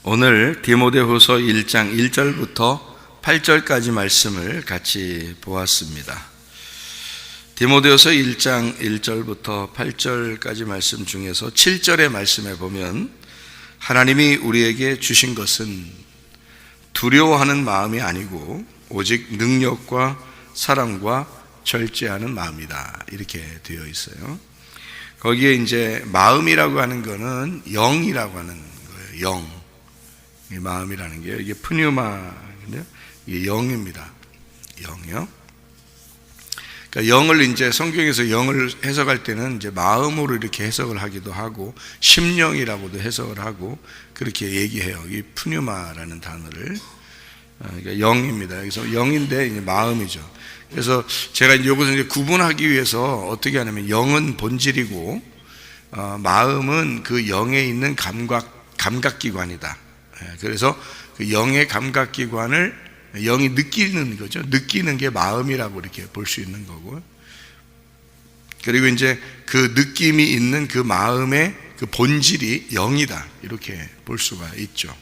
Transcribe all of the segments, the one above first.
오늘 디모데후서 1장 1절부터 8절까지 말씀을 같이 보았습니다. 디모데후서 1장 1절부터 8절까지 말씀 중에서 7절의 말씀에 보면 하나님이 우리에게 주신 것은 두려워하는 마음이 아니고 오직 능력과 사랑과 절제하는 마음이다, 이렇게 되어 있어요. 거기에 이제 마음이라고 하는 거는 영이라고 하는 거예요. 영. 이 마음이라는 게 이게 푸뉴마인데요. 이게 영입니다. 영이요. 그러니까 영을 이제 성경에서 영을 해석할 때는 이제 마음으로 이렇게 해석을 하기도 하고 심령이라고도 해석을 하고 그렇게 얘기해요. 이 푸뉴마라는 단어를. 그러니까 영입니다. 그래서 영인데 이제 마음이죠. 그래서 제가 이제 이것을 이제 구분하기 위해서 어떻게 하냐면 영은 본질이고 마음은 그 영에 있는 감각기관이다. 그래서 그 영의 감각기관을 영이 느끼는 거죠. 느끼는 게 마음이라고 이렇게 볼 수 있는 거고, 그리고 이제 그 느낌이 있는 그 마음의 그 본질이 영이다, 이렇게 볼 수가 있죠.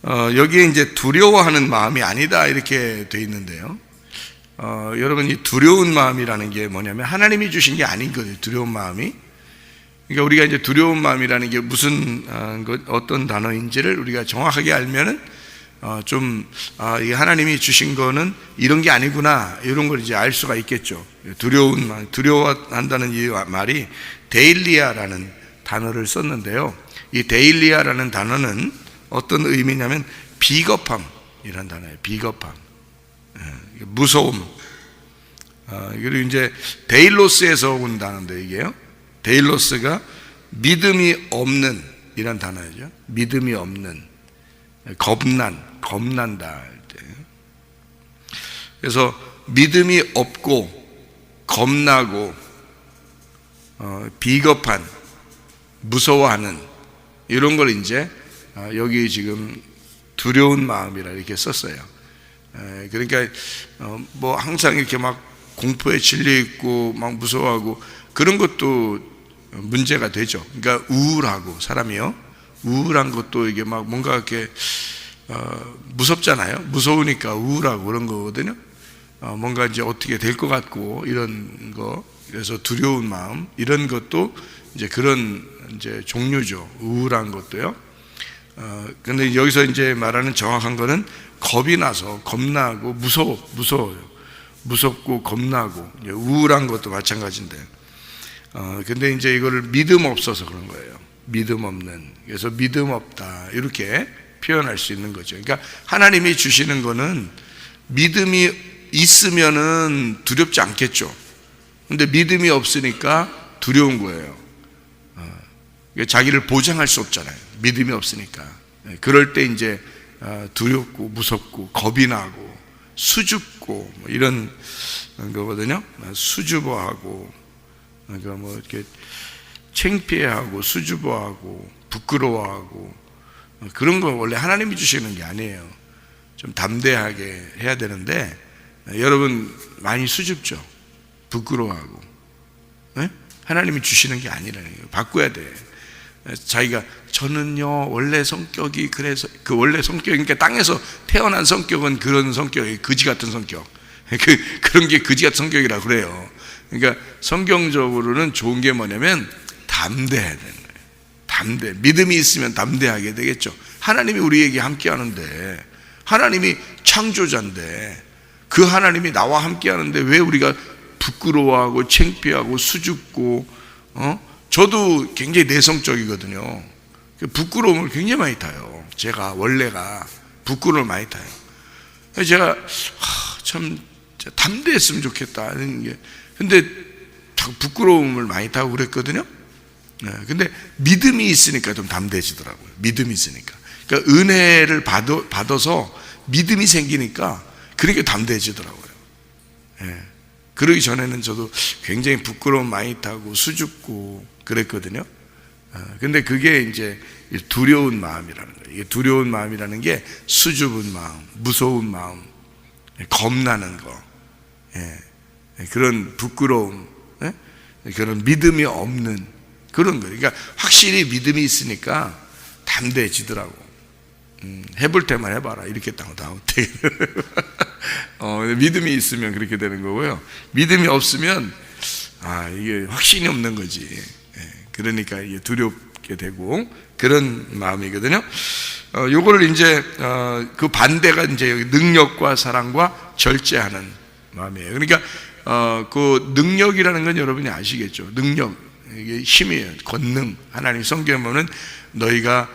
여기에 이제 두려워하는 마음이 아니다, 이렇게 돼 있는데요. 여러분, 이 두려운 마음이라는 게 뭐냐면 하나님이 주신 게 아닌 거예요. 두려운 마음이. 그러니까 우리가 이제 두려운 마음이라는 게 무슨 어떤 단어인지를 우리가 정확하게 알면은 이게 하나님이 주신 거는 이런 게 아니구나, 이런 걸 이제 알 수가 있겠죠. 두려운 마음, 두려워한다는 이 말이 데일리아라는 단어를 썼는데요. 이 데일리아라는 단어는 어떤 의미냐면 비겁함이라는 단어예요. 비겁함, 무서움. 그리고 이제 데일로스에서 온 단어인데, 이게요, 데일로스가 믿음이 없는 이란 단어죠. 믿음이 없는, 겁난다 할 때. 그래서 믿음이 없고 겁나고 비겁한, 무서워하는 이런 걸 이제 여기 지금 두려운 마음이라 이렇게 썼어요. 그러니까 뭐 항상 이렇게 막 공포에 질려 있고 막 무서워하고 그런 것도 문제가 되죠. 그러니까 우울하고, 사람이요, 우울한 것도 이게 막 뭔가 이렇게 무섭잖아요. 무서우니까 우울하고 그런 거거든요. 뭔가 이제 어떻게 될 것 같고 이런 거. 그래서 두려운 마음, 이런 것도 이제 그런 이제 종류죠. 우울한 것도요. 근데 여기서 이제 말하는 정확한 거는 겁이 나서 겁나고 무서워요. 무섭고 겁나고 우울한 것도 마찬가지인데. 근데 이제 이거를 믿음 없어서 그런 거예요. 믿음 없는. 그래서 믿음 없다, 이렇게 표현할 수 있는 거죠. 그러니까 하나님이 주시는 거는 믿음이 있으면은 두렵지 않겠죠. 근데 믿음이 없으니까 두려운 거예요. 자기를 보장할 수 없잖아요. 믿음이 없으니까. 그럴 때 이제 두렵고 무섭고 겁이 나고 수줍고 뭐 이런 거거든요. 수줍어하고, 그러니까 뭐 이렇게 창피해하고 수줍어하고 부끄러워하고 그런 건 원래 하나님이 주시는 게 아니에요. 좀 담대하게 해야 되는데 여러분 많이 수줍죠. 부끄러워하고. 네? 하나님이 주시는 게 아니라는 거예요. 바꿔야 돼. 자기가 저는요 원래 성격이 그래서, 그 원래 성격이니까 땅에서 태어난 성격은 그런 성격이 거지 같은 성격. 그런 게 거지 같은 성격이라 그래요. 그러니까 성경적으로는 좋은 게 뭐냐면 담대해야 되는 거예요. 담대. 믿음이 있으면 담대하게 되겠죠. 하나님이 우리에게 함께 하는데, 하나님이 창조자인데, 그 하나님이 나와 함께 하는데 왜 우리가 부끄러워하고 창피하고 수줍고, 저도 굉장히 내성적이거든요. 부끄러움을 굉장히 많이 타요. 제가 원래가 부끄러움을 많이 타요. 제가 참 담대했으면 좋겠다 하는 게, 근데 자꾸 부끄러움을 많이 타고 그랬거든요. 근데 믿음이 있으니까 좀 담대해지더라고요. 믿음이 있으니까. 그러니까 은혜를 받아서 믿음이 생기니까 그렇게 담대해지더라고요. 그러기 전에는 저도 굉장히 부끄러움 많이 타고 수줍고 그랬거든요. 근데 그게 이제 두려운 마음이라는 거예요. 이게 두려운 마음이라는 게 수줍은 마음, 무서운 마음, 겁나는 거, 그런 부끄러움, 그런 믿음이 없는 그런 거예요. 그러니까 확실히 믿음이 있으니까 담대해지더라고. 해볼 때만 해봐라. 이렇게 딱 어떻게 믿음이 있으면 그렇게 되는 거고요. 믿음이 없으면 이게 확신이 없는 거지. 그러니까 이게 두렵게 되고 그런 마음이거든요. 요거를 이제 그 반대가 이제 능력과 사랑과 절제하는 마음이에요. 그러니까 그 능력이라는 건 여러분이 아시겠죠. 능력, 이게 힘이에요. 권능. 하나님 성경에 보면 너희가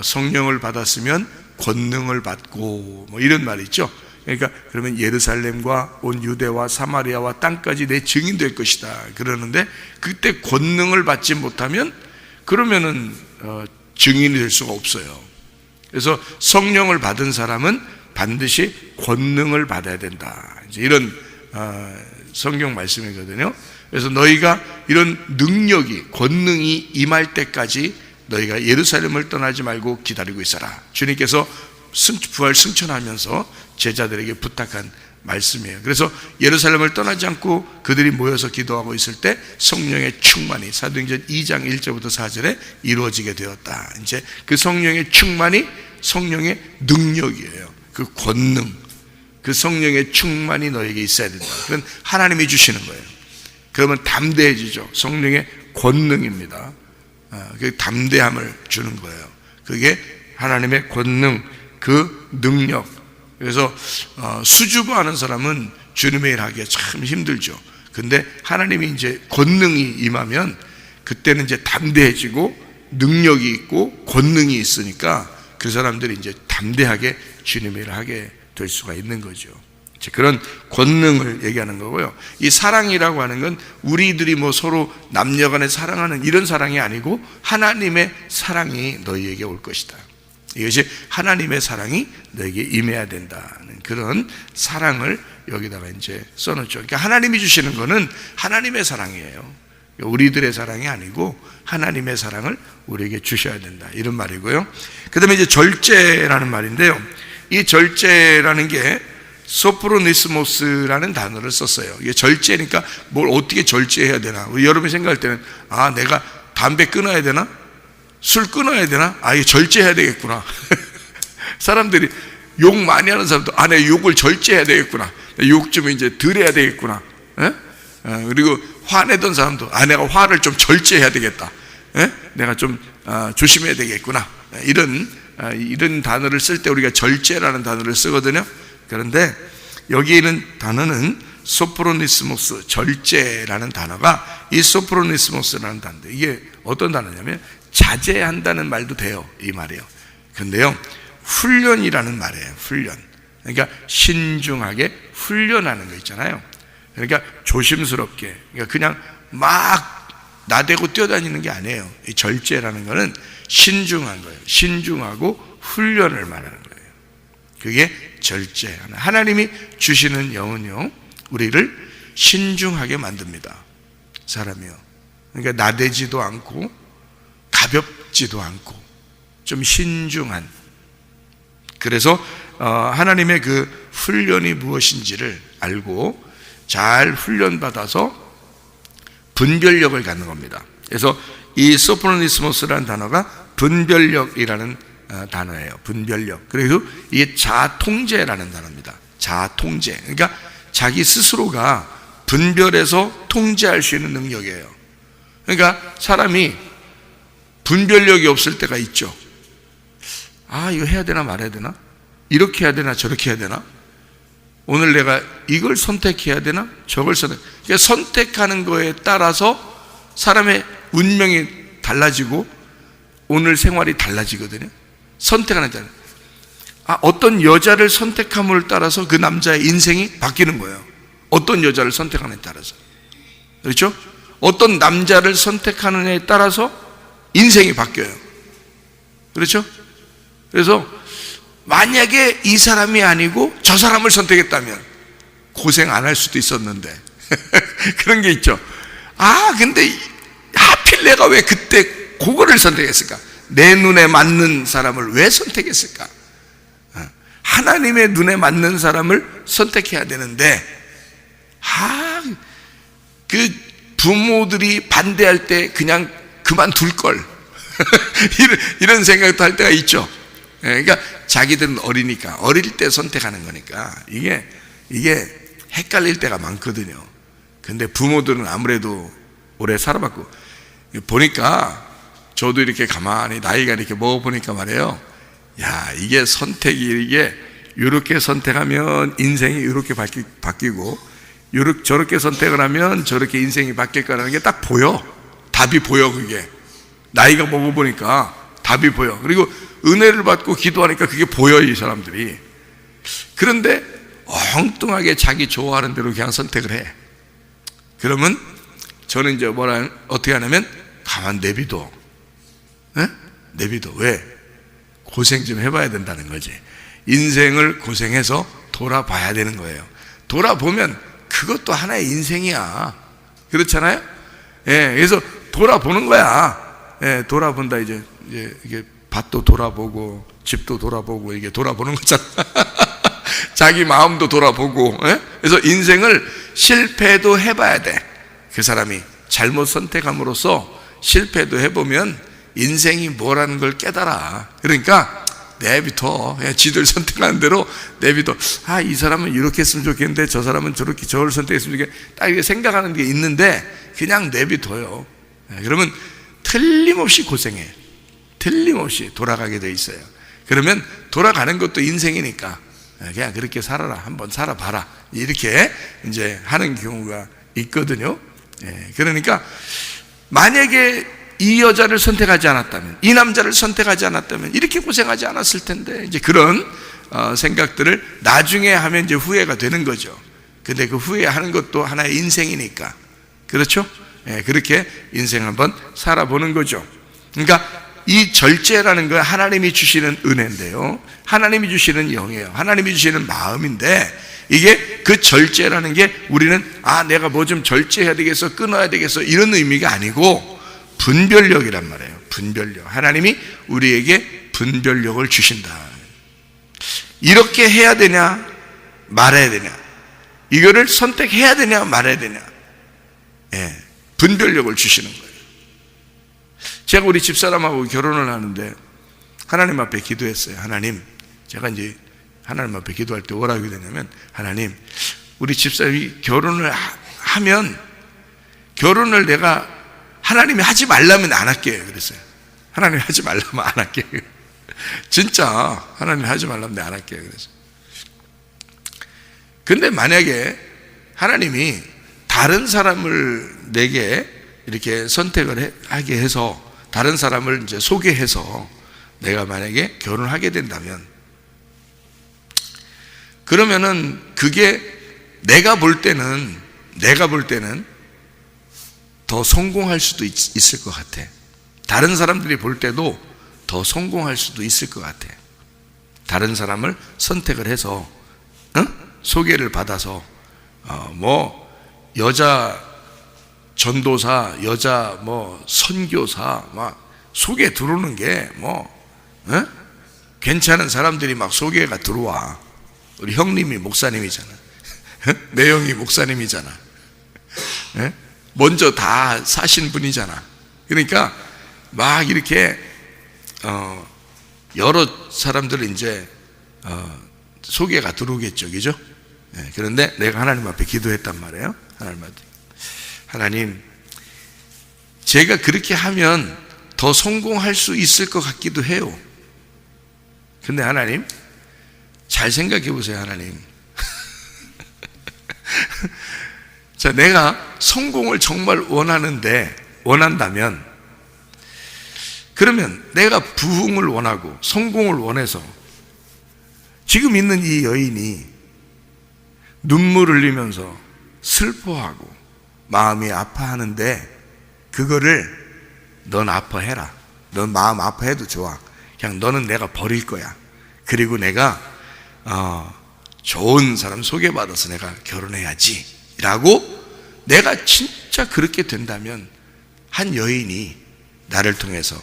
성령을 받았으면 권능을 받고 뭐 이런 말이 있죠. 그러니까 그러면 예루살렘과 온 유대와 사마리아와 땅까지 내 증인 될 것이다 그러는데, 그때 권능을 받지 못하면 그러면은 증인이 될 수가 없어요. 그래서 성령을 받은 사람은 반드시 권능을 받아야 된다, 이제 이런 성경 말씀이거든요. 그래서 너희가 이런 능력이, 권능이 임할 때까지 너희가 예루살렘을 떠나지 말고 기다리고 있어라. 주님께서 부활 승천하면서 제자들에게 부탁한 말씀이에요. 그래서 예루살렘을 떠나지 않고 그들이 모여서 기도하고 있을 때 성령의 충만이 사도행전 2장 1절부터 4절에 이루어지게 되었다. 이제 그 성령의 충만이 성령의 능력이에요. 그 권능, 그 성령의 충만이 너에게 있어야 된다. 그건 하나님이 주시는 거예요. 그러면 담대해지죠. 성령의 권능입니다. 그 담대함을 주는 거예요. 그게 하나님의 권능, 그 능력. 그래서 수줍어하는 사람은 주님의 일 하기가 참 힘들죠. 근데 하나님이 이제 권능이 임하면 그때는 이제 담대해지고 능력이 있고 권능이 있으니까 그 사람들이 이제 담대하게 주님의 일을 하게 될 수가 있는 거죠. 그런 권능을 얘기하는 거고요. 이 사랑이라고 하는 건 우리들이 뭐 서로 남녀간에 사랑하는 이런 사랑이 아니고 하나님의 사랑이 너희에게 올 것이다. 이것이 하나님의 사랑이 너에게 임해야 된다는 그런 사랑을 여기다가 이제 써놓죠. 그러니까 하나님이 주시는 거는 하나님의 사랑이에요. 우리들의 사랑이 아니고 하나님의 사랑을 우리에게 주셔야 된다, 이런 말이고요. 그 다음에 이제 절제라는 말인데요. 이 절제라는 게 소프로니스모스라는 단어를 썼어요. 이게 절제니까 뭘 어떻게 절제해야 되나. 우리 여러분이 생각할 때는 내가 담배 끊어야 되나? 술 끊어야 되나? 이거 절제해야 되겠구나. 사람들이 욕 많이 하는 사람도 내 욕을 절제해야 되겠구나. 욕 좀 이제 덜 해야 되겠구나. 그리고 화내던 사람도 내가 화를 좀 절제해야 되겠다. 내가 좀 조심해야 되겠구나. 이런 단어를 쓸 때 우리가 절제라는 단어를 쓰거든요. 그런데 여기 있는 단어는 소프로니스모스, 절제라는 단어가 이 소프로니스모스라는 단어, 이게 어떤 단어냐면 자제한다는 말도 돼요, 이 말이에요. 근데요, 훈련이라는 말이에요. 훈련. 그러니까 신중하게 훈련하는 거 있잖아요. 그러니까 조심스럽게, 그러니까 그냥 막 나대고 뛰어다니는 게 아니에요. 이 절제라는 거는 신중한 거예요. 신중하고 훈련을 말하는 거예요. 그게 절제. 하나님이 주시는 영은요, 우리를 신중하게 만듭니다. 사람이요. 그러니까 나대지도 않고 가볍지도 않고 좀 신중한. 그래서 하나님의 그 훈련이 무엇인지를 알고 잘 훈련받아서 분별력을 갖는 겁니다. 그래서 이 소프로니스모스라는 단어가 분별력이라는 단어예요. 분별력. 그리고 이게 자아통제라는 단어입니다. 자아통제. 그러니까 자기 스스로가 분별해서 통제할 수 있는 능력이에요. 그러니까 사람이 분별력이 없을 때가 있죠. 이거 해야 되나 말아야 되나? 이렇게 해야 되나 저렇게 해야 되나? 오늘 내가 이걸 선택해야 되나 저걸 그러니까 선택하는 거에 따라서 사람의 운명이 달라지고 오늘 생활이 달라지거든요. 선택하는 자는 어떤 여자를 선택함을 따라서 그 남자의 인생이 바뀌는 거예요. 어떤 여자를 선택하느냐에 따라서. 그렇죠? 어떤 남자를 선택하느냐에 따라서 인생이 바뀌어요. 그렇죠? 그래서 만약에 이 사람이 아니고 저 사람을 선택했다면 고생 안 할 수도 있었는데 그런 게 있죠. 근데 하필 내가 왜 그때 그거를 선택했을까? 내 눈에 맞는 사람을 왜 선택했을까? 하나님의 눈에 맞는 사람을 선택해야 되는데 그 부모들이 반대할 때 그냥 그만둘 걸 이런 생각도 할 때가 있죠. 그러니까 자기들은 어리니까, 어릴 때 선택하는 거니까 이게 헷갈릴 때가 많거든요. 근데 부모들은 아무래도 오래 살아봤고, 보니까 저도 이렇게 가만히 나이가 이렇게 먹어보니까 말이에요, 야, 이게 선택이, 이게 이렇게 선택하면 인생이 이렇게 바뀌고, 저렇게 선택을 하면 저렇게 인생이 바뀔 거라는 게 딱 보여. 답이 보여. 그게 나이가 먹어보니까 답이 보여. 그리고 은혜를 받고 기도하니까 그게 보여, 이 사람들이. 그런데 엉뚱하게 자기 좋아하는 대로 그냥 선택을 해. 그러면 저는 이제 어떻게 하냐면 가만 내비둬. 내비둬. 왜? 고생 좀 해봐야 된다는 거지. 인생을 고생해서 돌아봐야 되는 거예요. 돌아보면 그것도 하나의 인생이야. 그렇잖아요? 예, 그래서 돌아보는 거야. 예, 돌아본다. 이제 이게 밭도 돌아보고 집도 돌아보고 이게 돌아보는 거잖아. 자기 마음도 돌아보고. 예? 그래서 인생을 실패도 해봐야 돼. 그 사람이 잘못 선택함으로써 실패도 해보면 인생이 뭐라는 걸 깨달아. 그러니까 내비둬. 지들 선택하는 대로 내비둬. 아, 이 사람은 이렇게 했으면 좋겠는데 저 사람은 저렇게 저를 선택했으면 좋겠는데, 딱 이렇게 생각하는 게 있는데 그냥 내비둬요. 그러면 틀림없이 고생해. 틀림없이 돌아가게 돼 있어요. 그러면 돌아가는 것도 인생이니까 그냥 그렇게 살아라. 한번 살아봐라. 이렇게 이제 하는 경우가 있거든요. 그러니까 만약에 이 여자를 선택하지 않았다면, 이 남자를 선택하지 않았다면 이렇게 고생하지 않았을 텐데, 이제 그런 생각들을 나중에 하면 이제 후회가 되는 거죠. 근데 그 후회하는 것도 하나의 인생이니까. 그렇죠? 그렇게 인생 한번 살아보는 거죠. 그러니까 이 절제라는 건 하나님이 주시는 은혜인데요, 하나님이 주시는 영이에요. 하나님이 주시는 마음인데, 이게 그 절제라는 게 우리는 내가 뭐 좀 절제해야 되겠어, 끊어야 되겠어, 이런 의미가 아니고 분별력이란 말이에요. 분별력. 하나님이 우리에게 분별력을 주신다. 이렇게 해야 되냐 말아야 되냐, 이거를 선택해야 되냐 말아야 되냐, 분별력을 주시는 거예요. 제가 우리 집사람하고 결혼을 하는데 하나님 앞에 기도했어요. 하나님, 제가 이제 하나님 앞에 기도할 때 뭐라고 기도했냐면, 하나님, 우리 집사람이 결혼을 하면 결혼을 내가 하나님이 하지 말라면 안 할게요. 그랬어요. 하나님이 하지 말라면 안 할게요. 진짜 하나님이 하지 말라면 안 할게요. 그래서 근데 만약에 하나님이 다른 사람을 내게 이렇게 선택을 하게 해서, 다른 사람을 이제 소개해서 내가 만약에 결혼하게 된다면, 그러면은 그게 내가 볼 때는 더 성공할 수도 있을 것 같아. 다른 사람들이 볼 때도 더 성공할 수도 있을 것 같아. 다른 사람을 선택을 해서 소개를 받아서 뭐 여자 전도사, 여자 뭐 선교사 막 소개 들어오는 게 괜찮은 사람들이 막 소개가 들어와. 우리 형님이 목사님이잖아. 내 형이 목사님이잖아. 먼저 다 사신 분이잖아. 그러니까 막 이렇게 여러 사람들은 이제 소개가 들어오겠죠, 그죠? 그런데 내가 하나님 앞에 기도했단 말이에요. 하나님, 제가 그렇게 하면 더 성공할 수 있을 것 같기도 해요. 근데 하나님, 잘 생각해 보세요. 하나님, 자, 내가 성공을 정말 원한다면, 그러면 내가 부흥을 원하고 성공을 원해서 지금 있는 이 여인이 눈물 흘리면서 슬퍼하고 마음이 아파하는데, 그거를 넌 아파해라. 넌 마음 아파해도 좋아. 그냥 너는 내가 버릴 거야. 그리고 내가 좋은 사람 소개받아서 내가 결혼해야지 라고, 내가 진짜 그렇게 된다면 한 여인이 나를 통해서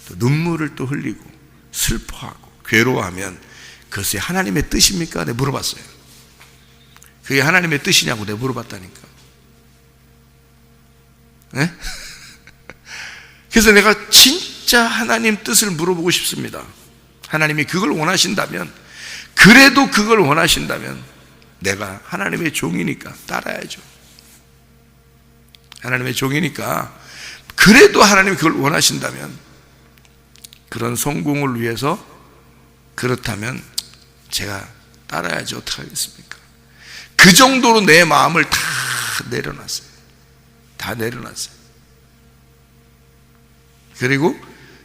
또 눈물을 또 흘리고 슬퍼하고 괴로워하면 그것이 하나님의 뜻입니까? 내가 물어봤어요. 그게 하나님의 뜻이냐고 내가 물어봤다니까. 네? 그래서 내가 진짜 하나님 뜻을 물어보고 싶습니다. 하나님이 그걸 원하신다면, 그래도 그걸 원하신다면 내가 하나님의 종이니까 따라야죠. 하나님의 종이니까 그래도 하나님이 그걸 원하신다면, 그런 성공을 위해서 그렇다면 제가 따라야지 어떻게 하겠습니까? 그 정도로 내 마음을 다 내려놨어요. 다 내려놨어요. 그리고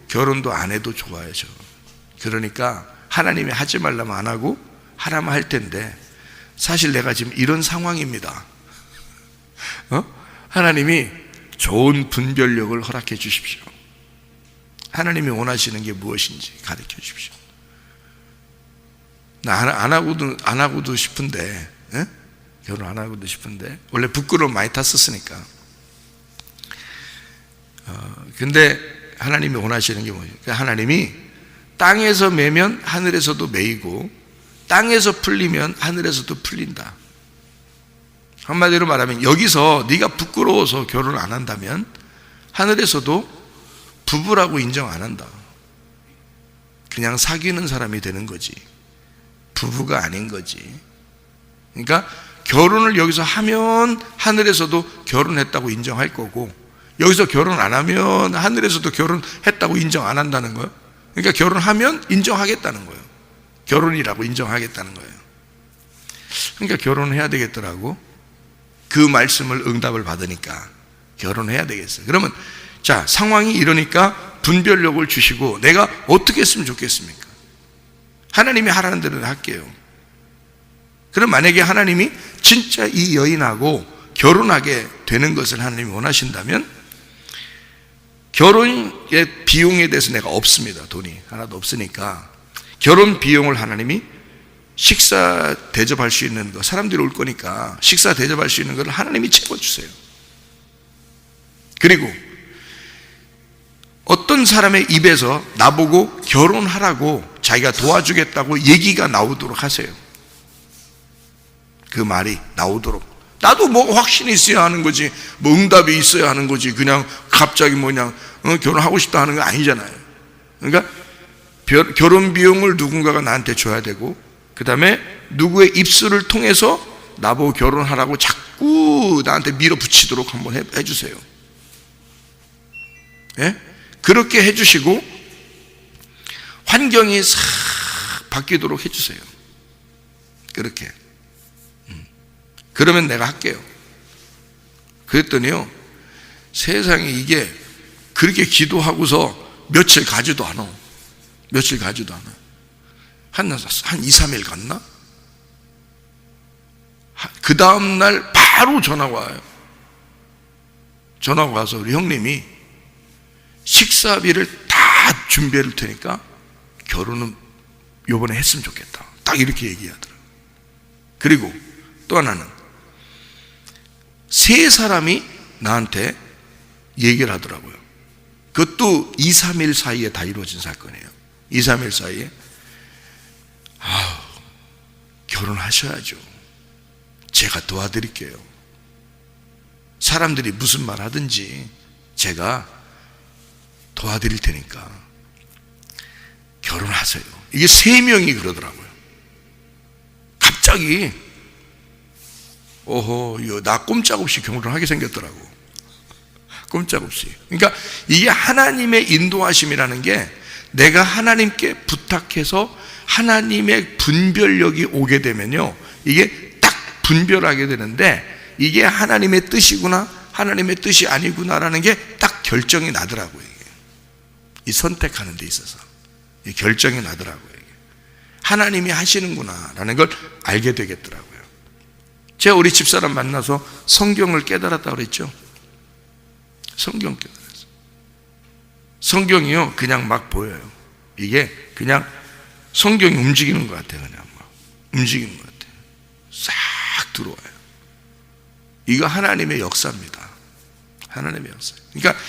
결혼도 안 해도 좋아요. 저. 그러니까 하나님이 하지 말라면 안 하고 하라면 할 텐데, 사실 내가 지금 이런 상황입니다. 하나님이 좋은 분별력을 허락해 주십시오. 하나님이 원하시는 게 무엇인지 가르쳐 주십시오. 나 안 하고도 싶은데, 결혼 안 하고도 싶은데, 원래 부끄러움 많이 탔었으니까. 근데 하나님이 원하시는 게 뭐죠? 하나님이 땅에서 매면 하늘에서도 매이고, 땅에서 풀리면 하늘에서도 풀린다. 한마디로 말하면, 여기서 네가 부끄러워서 결혼 안 한다면 하늘에서도 부부라고 인정 안 한다. 그냥 사귀는 사람이 되는 거지, 부부가 아닌 거지. 그러니까 결혼을 여기서 하면 하늘에서도 결혼했다고 인정할 거고, 여기서 결혼 안 하면 하늘에서도 결혼했다고 인정 안 한다는 거예요. 그러니까 결혼하면 인정하겠다는 거예요. 결혼이라고 인정하겠다는 거예요. 그러니까 결혼해야 되겠더라고. 그 말씀을 응답을 받으니까 결혼해야 되겠어요. 그러면 자, 상황이 이러니까 분별력을 주시고 내가 어떻게 했으면 좋겠습니까? 하나님이 하라는 대로 할게요. 그럼 만약에 하나님이 진짜 이 여인하고 결혼하게 되는 것을 하나님이 원하신다면, 결혼의 비용에 대해서 내가 없습니다. 돈이 하나도 없으니까 결혼 비용을 하나님이 식사 대접할 수 있는 거, 사람들이 올 거니까 식사 대접할 수 있는 걸 하나님이 채워주세요. 그리고 어떤 사람의 입에서 나보고 결혼하라고 자기가 도와주겠다고 얘기가 나오도록 하세요. 그 말이 나오도록. 나도 뭐 확신이 있어야 하는 거지, 뭐 응답이 있어야 하는 거지, 그냥 갑자기 그냥 결혼하고 싶다 하는 거 아니잖아요. 그러니까 결혼 비용을 누군가가 나한테 줘야 되고, 그 다음에 누구의 입술을 통해서 나보고 결혼하라고 자꾸 나한테 밀어붙이도록 한번 해주세요. 예? 그렇게 해주시고 환경이 싹 바뀌도록 해주세요. 그렇게. 그러면 내가 할게요. 그랬더니요, 세상에 이게 그렇게 기도하고서 며칠 가지도 않아. 며칠 가지도 않아. 한 2, 3일 갔나? 그 다음날 바로 전화가 와요. 전화가 와서 우리 형님이 식사비를 다 준비할 테니까 결혼은 요번에 했으면 좋겠다. 딱 이렇게 얘기하더라고요. 그리고 또 하나는, 3사람이 나한테 얘기를 하더라고요. 그것도 2, 3일 사이에 다 이루어진 사건이에요. 2, 3일 사이에. 결혼하셔야죠. 제가 도와드릴게요. 사람들이 무슨 말 하든지 제가 도와드릴 테니까 결혼하세요. 이게 3명이 그러더라고요. 갑자기 이거 나 꼼짝없이 결혼하게 생겼더라고. 꼼짝없이. 그러니까 이게 하나님의 인도하심이라는 게, 내가 하나님께 부탁해서 하나님의 분별력이 오게 되면요, 이게 딱 분별하게 되는데, 이게 하나님의 뜻이구나, 하나님의 뜻이 아니구나라는 게 딱 결정이 나더라고요. 이게. 이 선택하는 데 있어서 이 결정이 나더라고요. 이게. 하나님이 하시는구나라는 걸 알게 되겠더라고요. 제가 우리 집사람 만나서 성경을 깨달았다고 그랬죠. 성경 깨달았어요. 성경이요, 그냥 막 보여요. 이게 그냥 성경이 움직이는 것 같아요. 그냥 막 움직이는 것 같아요. 싹 들어와요. 이거 하나님의 역사입니다. 하나님의 역사. 그러니까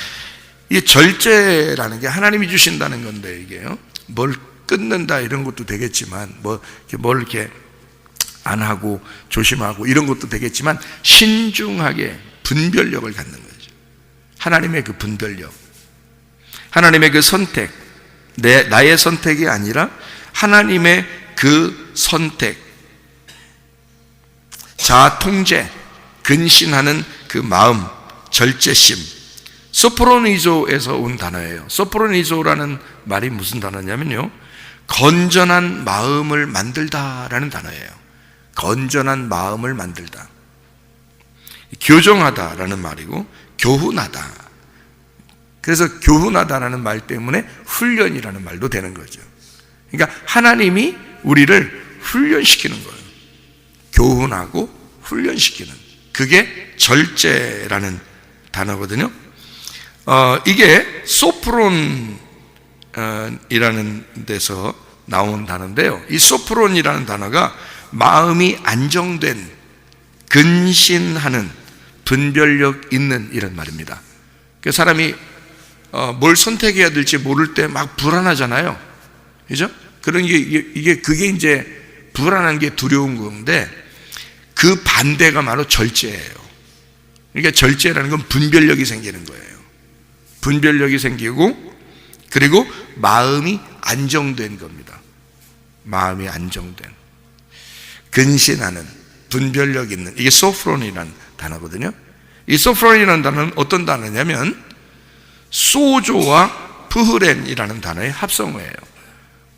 이 절제라는 게 하나님이 주신다는 건데, 이게요, 뭘 끊는다 이런 것도 되겠지만, 뭘 이렇게 안 하고 조심하고 이런 것도 되겠지만, 신중하게 분별력을 갖는 거죠. 하나님의 그 분별력. 하나님의 그 선택, 나의 선택이 아니라 하나님의 그 선택, 자아 통제, 근신하는 그 마음, 절제심, 소프로니조에서 온 단어예요. 소프로니조라는 말이 무슨 단어냐면요, 건전한 마음을 만들다라는 단어예요. 건전한 마음을 만들다. 교정하다라는 말이고, 교훈하다. 그래서 교훈하다라는 말 때문에 훈련이라는 말도 되는 거죠. 그러니까 하나님이 우리를 훈련시키는 거예요. 교훈하고 훈련시키는, 그게 절제라는 단어거든요. 이게 소프론이라는 데서 나온 단어인데요, 이 소프론이라는 단어가 마음이 안정된, 근신하는, 분별력 있는 이런 말입니다. 그 사람이 뭘 선택해야 될지 모를 때 막 불안하잖아요, 그죠? 그런 게 그게 이제 불안한 게 두려운 건데, 그 반대가 바로 절제예요. 그러니까 절제라는 건 분별력이 생기는 거예요. 분별력이 생기고, 그리고 마음이 안정된 겁니다. 마음이 안정된, 근신하는, 분별력 있는, 이게 소프론이라는 단어거든요. 이 소프론이라는 단어는 어떤 단어냐면 소조와 푸흐렌이라는 단어의 합성어예요.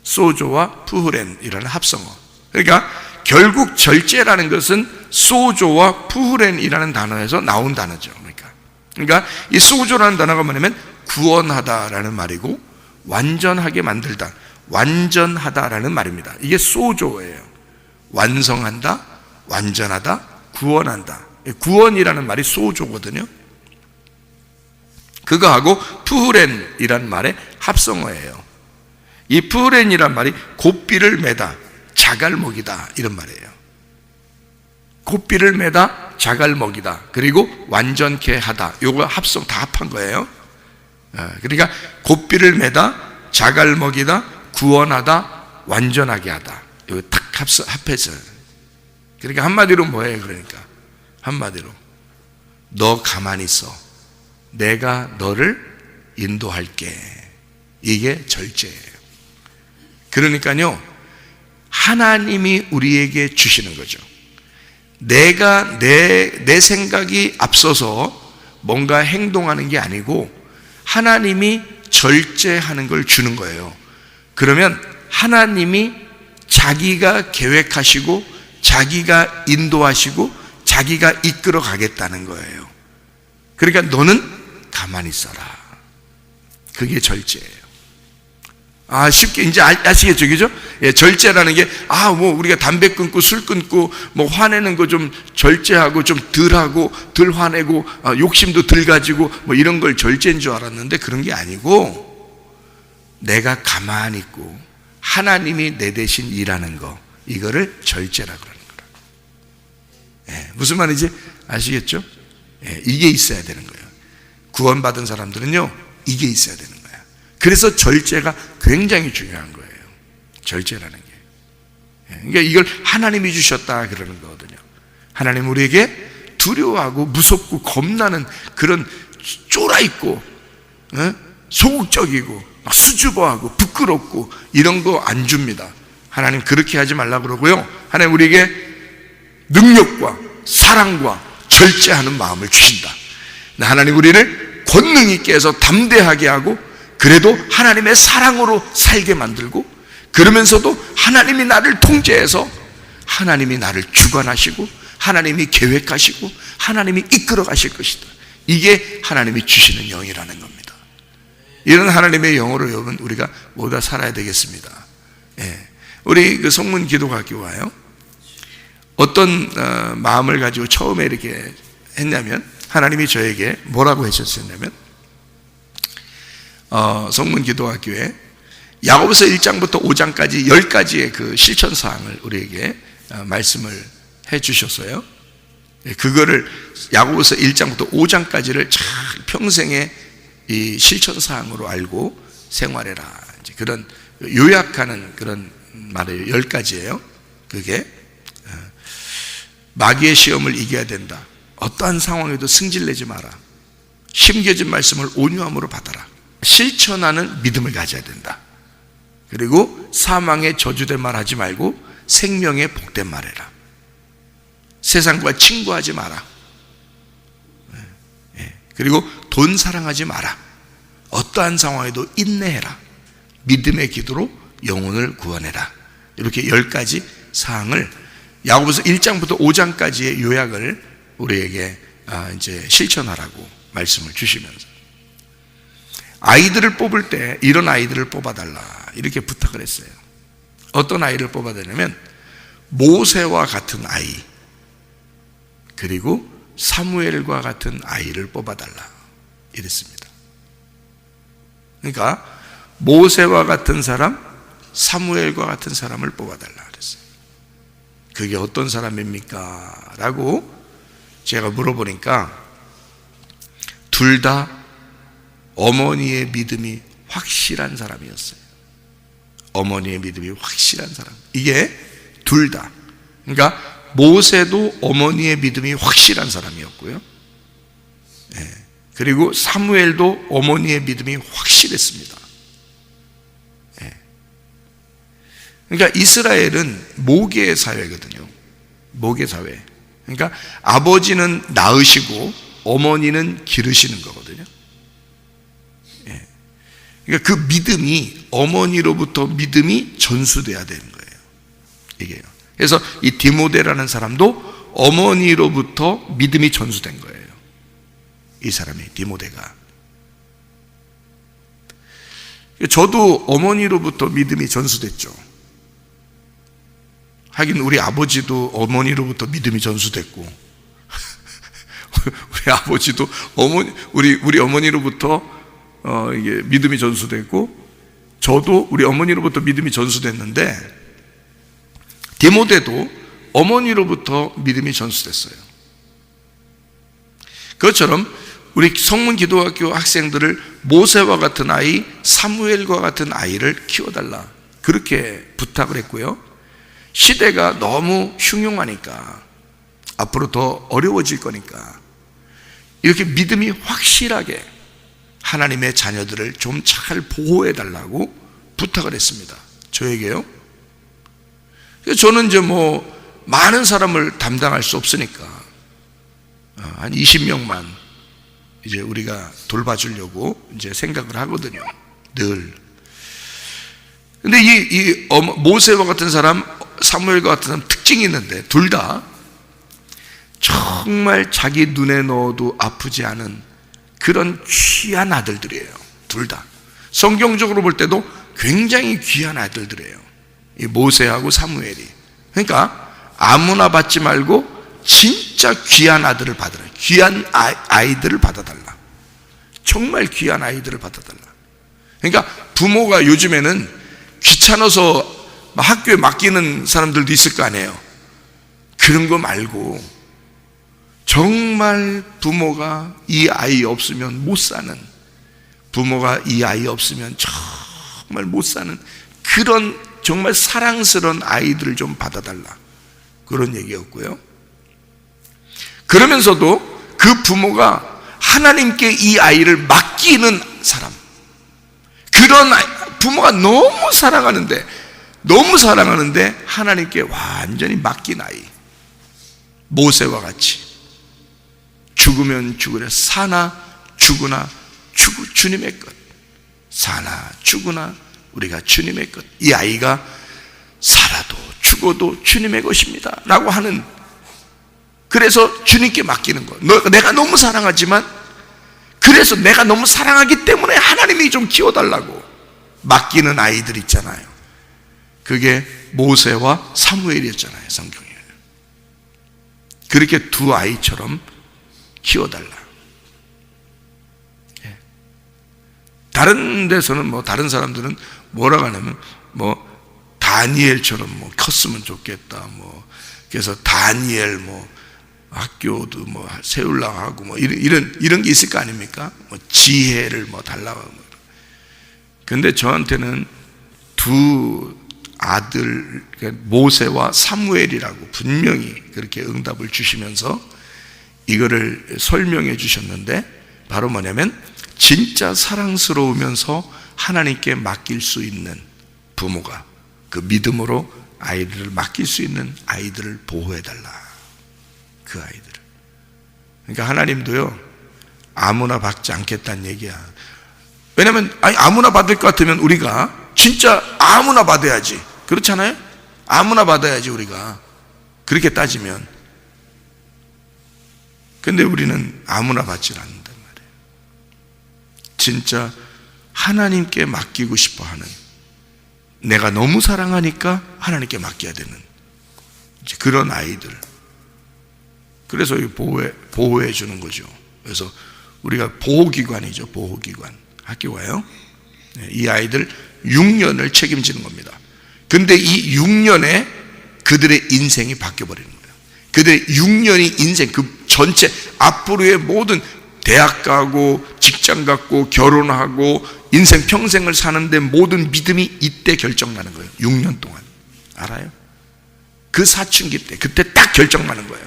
소조와 푸흐렌이라는 합성어. 그러니까 결국 절제라는 것은 소조와 푸흐렌이라는 단어에서 나온 단어죠. 그러니까 이 소조라는 단어가 뭐냐면 구원하다라는 말이고, 완전하게 만들다, 완전하다라는 말입니다. 이게 소조예요. 완성한다, 완전하다, 구원한다. 구원이라는 말이 소조거든요. 그거하고 푸흐렌이라는 말의 합성어예요. 이 푸흐렌이란 말이 고삐를 매다, 자갈먹이다, 이런 말이에요. 고삐를 매다, 자갈먹이다, 그리고 완전케 하다, 요거 합성 다 합한 거예요. 그러니까 고삐를 매다, 자갈먹이다, 구원하다, 완전하게 하다, 요거 딱 합해서. 그러니까 한마디로 뭐예요? 그러니까 한마디로 너 가만히 있어, 내가 너를 인도할게. 이게 절제예요. 그러니까요, 하나님이 우리에게 주시는 거죠. 내가 내 생각이 앞서서 뭔가 행동하는 게 아니고 하나님이 절제하는 걸 주는 거예요. 그러면 하나님이 자기가 계획하시고 자기가 인도하시고 자기가 이끌어 가겠다는 거예요. 그러니까 너는 가만히 있어라. 그게 절제예요. 쉽게 이제 아시겠죠? 그죠? 예, 절제라는 게, 뭐 우리가 담배 끊고 술 끊고 뭐 화내는 거 좀 절제하고 좀 덜 하고 덜 화내고 욕심도 덜 가지고 뭐 이런 걸 절제인 줄 알았는데 그런 게 아니고, 내가 가만히 있고 하나님이 내 대신 일하는 거, 이거를 절제라고 그러는 거라. 예, 무슨 말인지 아시겠죠? 예, 이게 있어야 되는 거예요. 구원받은 사람들은요, 이게 있어야 되는 거예요. 그래서 절제가 굉장히 중요한 거예요. 절제라는 게. 그러니까 이걸 하나님이 주셨다 그러는 거거든요. 하나님 우리에게 두려워하고 무섭고 겁나는 그런 쫄아있고 소극적이고 수줍어하고 부끄럽고 이런 거 안 줍니다. 하나님 그렇게 하지 말라 그러고요, 하나님 우리에게 능력과 사랑과 절제하는 마음을 주신다. 하나님 우리를 권능 있게 해서 담대하게 하고, 그래도 하나님의 사랑으로 살게 만들고, 그러면서도 하나님이 나를 통제해서 하나님이 나를 주관하시고 하나님이 계획하시고 하나님이 이끌어 가실 것이다. 이게 하나님이 주시는 영이라는 겁니다. 이런 하나님의 영으로 여러분 우리가 모두 다 살아야 되겠습니다. 예. 우리 그 성문 기도학교가요, 어떤 마음을 가지고 처음에 이렇게 했냐면, 하나님이 저에게 뭐라고 하셨었냐면, 성문 기도학교에 야고보서 1장부터 5장까지 10가지의 그 실천사항을 우리에게 말씀을 해 주셨어요. 그거를 야고보서 1장부터 5장까지를 잘 평생의 이 실천사항으로 알고 생활해라, 이제 그런 요약하는 그런 말이에요. 10가지예요. 그게 마귀의 시험을 이겨야 된다. 어떠한 상황에도 승질내지 마라. 심겨진 말씀을 온유함으로 받아라. 실천하는 믿음을 가져야 된다. 그리고 사망의 저주된 말 하지 말고 생명의 복된 말 해라. 세상과 친구하지 마라. 그리고 돈 사랑하지 마라. 어떠한 상황에도 인내해라. 믿음의 기도로 영혼을 구원해라. 이렇게 10가지 사항을 야고보서 1장부터 5장까지의 요약을 우리에게 이제 실천하라고 말씀을 주시면서, 아이들을 뽑을 때 이런 아이들을 뽑아달라 이렇게 부탁을 했어요. 어떤 아이를 뽑아달라면 모세와 같은 아이, 그리고 사무엘과 같은 아이를 뽑아달라 이랬습니다. 그러니까 모세와 같은 사람, 사무엘과 같은 사람을 뽑아달라 그랬어요. 그게 어떤 사람입니까? 라고 제가 물어보니까 둘 다 어머니의 믿음이 확실한 사람이었어요. 어머니의 믿음이 확실한 사람. 이게 둘 다. 그러니까 모세도 어머니의 믿음이 확실한 사람이었고요. 그리고 사무엘도 어머니의 믿음이 확실했습니다. 그러니까 이스라엘은 모계 사회거든요. 모계 사회. 그러니까 아버지는 낳으시고 어머니는 기르시는 거거든요. 그러니까 그 믿음이, 어머니로부터 믿음이 전수돼야 되는 거예요. 이게요. 그래서 이 디모데라는 사람도 어머니로부터 믿음이 전수된 거예요. 이 사람이, 디모데가. 저도 어머니로부터 믿음이 전수됐죠. 하긴 우리 아버지도 어머니로부터 믿음이 전수됐고, 우리 아버지도 우리 어머니로부터 이게 믿음이 전수됐고, 저도 우리 어머니로부터 믿음이 전수됐는데, 디모데도 어머니로부터 믿음이 전수됐어요. 그것처럼 우리 성문기도학교 학생들을 모세와 같은 아이, 사무엘과 같은 아이를 키워달라 그렇게 부탁을 했고요. 시대가 너무 흉흉하니까, 앞으로 더 어려워질 거니까 이렇게 믿음이 확실하게 하나님의 자녀들을 좀 잘 보호해달라고 부탁을 했습니다. 저에게요. 저는 이제 많은 사람을 담당할 수 없으니까 한 20명만 이제 우리가 돌봐주려고 이제 생각을 하거든요. 늘. 근데 모세와 같은 사람, 사무엘과 같은 사람 특징이 있는데, 둘 다 정말 자기 눈에 넣어도 아프지 않은 그런 귀한 아들들이에요. 둘 다. 성경적으로 볼 때도 굉장히 귀한 아들들이에요. 이 모세하고 사무엘이. 그러니까 아무나 받지 말고 진짜 귀한 아들을 받으라. 귀한 아이들을 받아달라. 정말 귀한 아이들을 받아달라. 그러니까 부모가 요즘에는 귀찮아서 학교에 맡기는 사람들도 있을 거 아니에요. 그런 거 말고 정말 부모가 이 아이 없으면 못 사는, 부모가 이 아이 없으면 정말 못 사는 그런 정말 사랑스러운 아이들을 좀 받아달라, 그런 얘기였고요. 그러면서도 그 부모가 하나님께 이 아이를 맡기는 사람, 그런 부모가 너무 사랑하는데 하나님께 완전히 맡긴 아이, 모세와 같이 죽으면 죽으려 사나 죽으나 주님의 것, 사나 죽으나 우리가 주님의 것, 이 아이가 살아도 죽어도 주님의 것입니다 라고 하는, 그래서 주님께 맡기는 거. 내가 너무 사랑하지만, 그래서 내가 너무 사랑하기 때문에 하나님이 좀 키워달라고 맡기는 아이들 있잖아요. 그게 모세와 사무엘이었잖아요. 성경에. 그렇게 두 아이처럼 키워달라. 다른 데서는 다른 사람들은 뭐라고 하냐면 다니엘처럼 컸으면 좋겠다. 그래서 다니엘 학교도 세우려고 하고 이런 게 있을 거 아닙니까? 지혜를 달라고 하고. 근데 저한테는 두 아들, 모세와 사무엘이라고 분명히 그렇게 응답을 주시면서 이거를 설명해 주셨는데, 바로 뭐냐면 진짜 사랑스러우면서 하나님께 맡길 수 있는 부모가 그 믿음으로 아이들을 맡길 수 있는 아이들을 보호해달라. 그 아이들을. 그러니까 하나님도요, 아무나 받지 않겠다는 얘기야. 왜냐면 아무나 받을 것 같으면 우리가 진짜 아무나 받아야지. 그렇잖아요? 아무나 받아야지 우리가. 그렇게 따지면. 근데 우리는 아무나 받질 않는단 말이에요. 진짜 하나님께 맡기고 싶어 하는, 내가 너무 사랑하니까 하나님께 맡겨야 되는 그런 아이들. 그래서 보호해 주는 거죠. 그래서 우리가 보호기관이죠. 보호기관. 학교 와요. 이 아이들 6년을 책임지는 겁니다. 근데 이 6년에 그들의 인생이 바뀌어버리는 거예요. 그들의 6년이 인생, 그 전체 앞으로의 모든 대학 가고 직장 갖고 결혼하고 인생 평생을 사는데 모든 믿음이 이때 결정나는 거예요. 6년 동안. 알아요? 그 사춘기 때, 그때 딱 결정나는 거예요.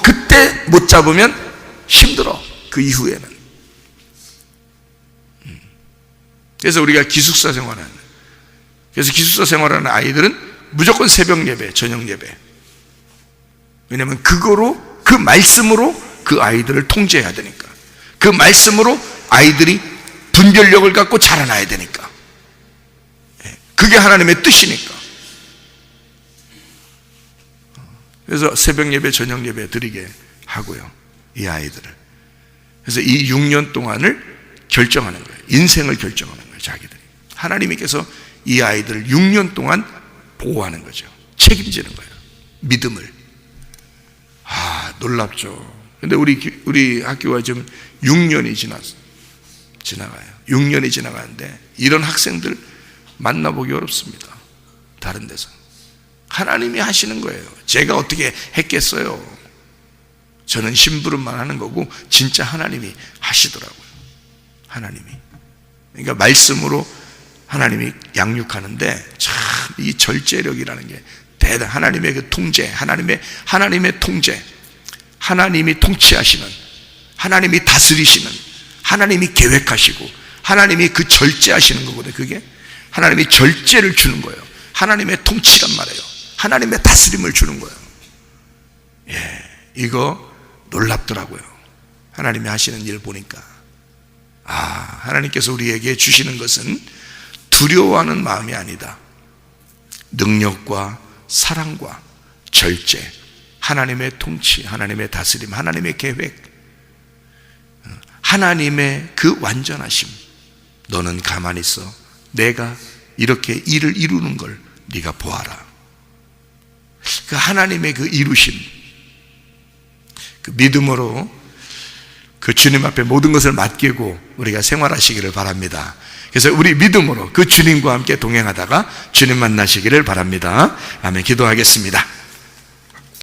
그때 못 잡으면 힘들어. 그 이후에는. 그래서 우리가 기숙사 생활하는, 그래서 기숙사 생활하는 아이들은 무조건 새벽 예배, 저녁 예배. 왜냐하면 그거로, 그 말씀으로 그 아이들을 통제해야 되니까. 그 말씀으로 아이들이 분별력을 갖고 자라나야 되니까. 그게 하나님의 뜻이니까. 그래서 새벽 예배, 저녁 예배 드리게 하고요, 이 아이들을. 그래서 이 6년 동안을 결정하는 거예요. 인생을 결정하는 거예요, 자기들이. 하나님께서 이 아이들을 6년 동안 보호하는 거죠. 책임지는 거예요. 믿음을. 놀랍죠. 근데 우리 학교가 지금 6년이 지나가요. 6년이 지나가는데 이런 학생들 만나보기 어렵습니다. 다른 데서. 하나님이 하시는 거예요. 제가 어떻게 했겠어요? 저는 심부름만 하는 거고 진짜 하나님이 하시더라고요. 하나님이. 그러니까 말씀으로 하나님이 양육하는데 참 이 절제력이라는 게 대단. 하나님의 그 통제, 하나님의 통제, 하나님이 통치하시는, 하나님이 다스리시는, 하나님이 계획하시고 하나님이 그 절제하시는 거거든요. 그게 하나님이 절제를 주는 거예요. 하나님의 통치란 말이에요. 하나님의 다스림을 주는 거예요. 이거 놀랍더라고요. 하나님이 하시는 일을 보니까. 하나님께서 우리에게 주시는 것은 두려워하는 마음이 아니다. 능력과 사랑과 절제, 하나님의 통치, 하나님의 다스림, 하나님의 계획, 하나님의 그 완전하심. 너는 가만히 있어. 내가 이렇게 일을 이루는 걸 네가 보아라. 그 하나님의 그 이루심, 그 믿음으로 그 주님 앞에 모든 것을 맡기고 우리가 생활하시기를 바랍니다. 그래서 우리 믿음으로 그 주님과 함께 동행하다가 주님 만나시기를 바랍니다. 아멘. 기도하겠습니다.